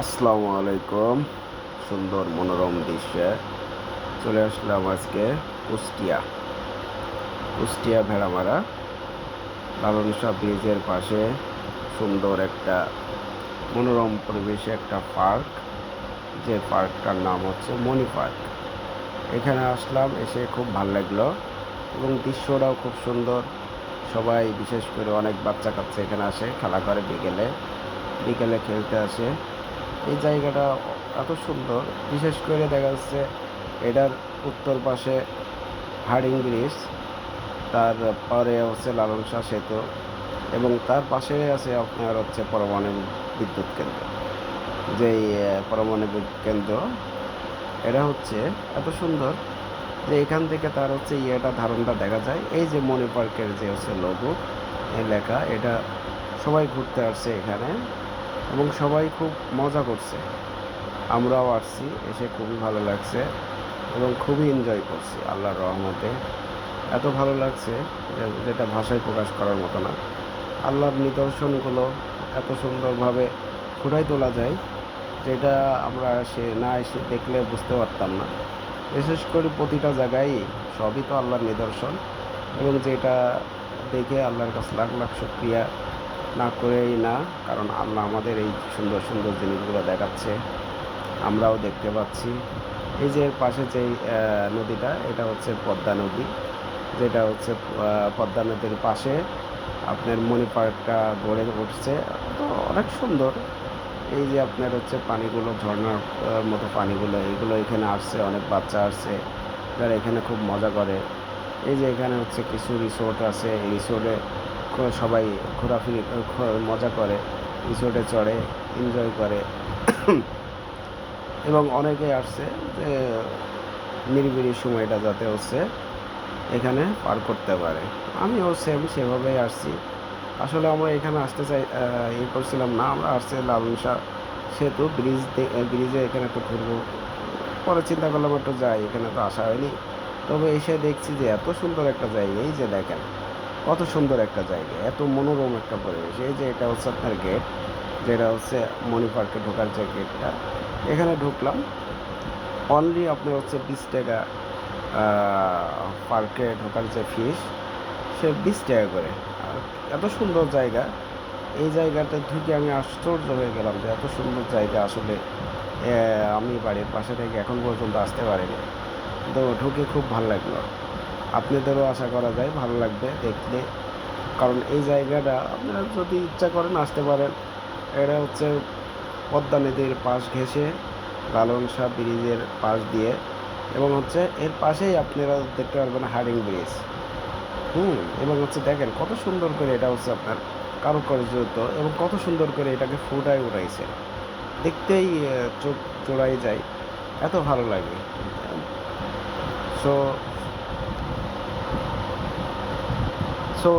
আসসালামু আলাইকুম। সুন্দর মনোরম দৃশ্যে চলে আসলাম আজকে কুষ্টিয়া ভেড়ামারা লালন শাহ ব্রিজের পাশে সুন্দর একটা মনোরম পরিবেশে একটা পার্ক, যে পার্কটার নাম হচ্ছে মণি পার্ক। এখানে আসলাম, এসে খুব ভালো লাগলো এবং দৃশ্যটাও খুব সুন্দর। সবাই বিশেষ করে অনেক বাচ্চা কাচ্চা এখানে আসে, খেলা করে বিকেলে বিকেলে খেলতে আসে। এই জায়গাটা এত সুন্দর, বিশেষ করে দেখা যাচ্ছে এটার উত্তর পাশে হার্ডিং ব্রিজ, তারপরে হচ্ছে লালন শাহ সেতু এবং তার পাশে আছে আপনার হচ্ছে পারমাণবিক বিদ্যুৎ কেন্দ্র। যেই পারমাণবিক কেন্দ্র এটা হচ্ছে এত সুন্দর যে এখান থেকে তার হচ্ছে ধারণটা দেখা যায়। এই যে মণি পার্কের যে হচ্ছে লোগো লেখা, এটা সবাই ঘুরতে আসছে এখানে এবং সবাই খুব মজা করছে। আমরাও আসছি, এসে খুবই ভালো লাগছে এবং খুবই এনজয় করছি আল্লাহর রহমতে। এত ভালো লাগছে যেটা ভাষায় প্রকাশ করার মতো না। আল্লাহর নিদর্শনগুলো এত সুন্দরভাবে ফুটাই তোলা যায়, যেটা আমরা এসে দেখলে বুঝতে পারতাম না। বিশেষ করে প্রতিটা জায়গায় সবই তো আল্লাহর নিদর্শন, এবং যেটা দেখে আল্লাহর কাছে লাখ লাখ শুকরিয়া না করেই না, কারণ আল্লাহ আমাদের এই সুন্দর সুন্দর জিনিসগুলো দেখাচ্ছে, আমরাও দেখতে পাচ্ছি। এই যে এর পাশে যেই নদীটা, এটা হচ্ছে পদ্মা নদী, যেটা হচ্ছে পদ্মা নদীর পাশে আপনার মণি পার্কটা গড়ে উঠছে। তো অনেক সুন্দর। এই যে আপনার হচ্ছে পানিগুলো, ঝর্ণার মতো পানিগুলো, এগুলো এখানে আসছে, অনেক বাচ্চা আসছে যারা এখানে খুব মজা করে। এই যে এখানে হচ্ছে কিছু রিসোর্ট আছে, এই রিসোর্টে সবাই ঘোরাফিরি মজা করে, রিসোর্টে চড়ে এনজয় করে এবং অনেকেই আসছে যে নিরিবিলি সময়টা যাতে হচ্ছে এখানে পার করতে পারে। আমিও সেভাবেই আসছি। আসলে আমরা এখানে আসতে চাই করছিলাম না, আমরা আসছি লালন শাহ সেতু ব্রিজে এখানে একটু ঘুরবো, পরে চিন্তা করলাম একটু যাই, এখানে তো আসা হয়নি। তবে এসে দেখছি যে এত সুন্দর একটা জায়গা, এই যে দেখেন কত সুন্দর একটা জায়গা, এত মনোরম একটা পরিবেশ। এই যে এটা হচ্ছে আপনার গেট, যেটা হচ্ছে মণি পার্কে ঢোকার যে গেটটা, এখানে ঢুকলাম। অনলি আপনার হচ্ছে 20 টাকা পার্কে ঢোকার যে ফিস, সে 20 টাকা করে। আর এত সুন্দর জায়গা, এই জায়গাটা ঢুকে আমি আশ্চর্য হয়ে গেলাম যে এত সুন্দর জায়গা আসলে আমি বাড়ির পাশে থেকে এখন পর্যন্ত আসতে পারিনি। তো ঢুকে খুব ভালো লাগলো। আপনাদেরও আশা করা যায় ভালো লাগবে দেখলে, কারণ এই জায়গাটা আপনারা যদি ইচ্ছা করেন আসতে পারেন। এটা হচ্ছে পদ্মা নদীর পাশ ঘেঁষে লালন শাহ ব্রিজের পাশ দিয়ে, এবং হচ্ছে এর পাশেই আপনারা দেখতে পারবেন হার্ডিং ব্রিজ। এবং হচ্ছে দেখেন কত সুন্দর করে এটা হচ্ছে আপনার কারুকার্যত, এবং কত সুন্দর করে এটাকে ফুটায় উঠাইছে, দেখতেই চোখ জোড়াই যায়, এত ভালো লাগে। So so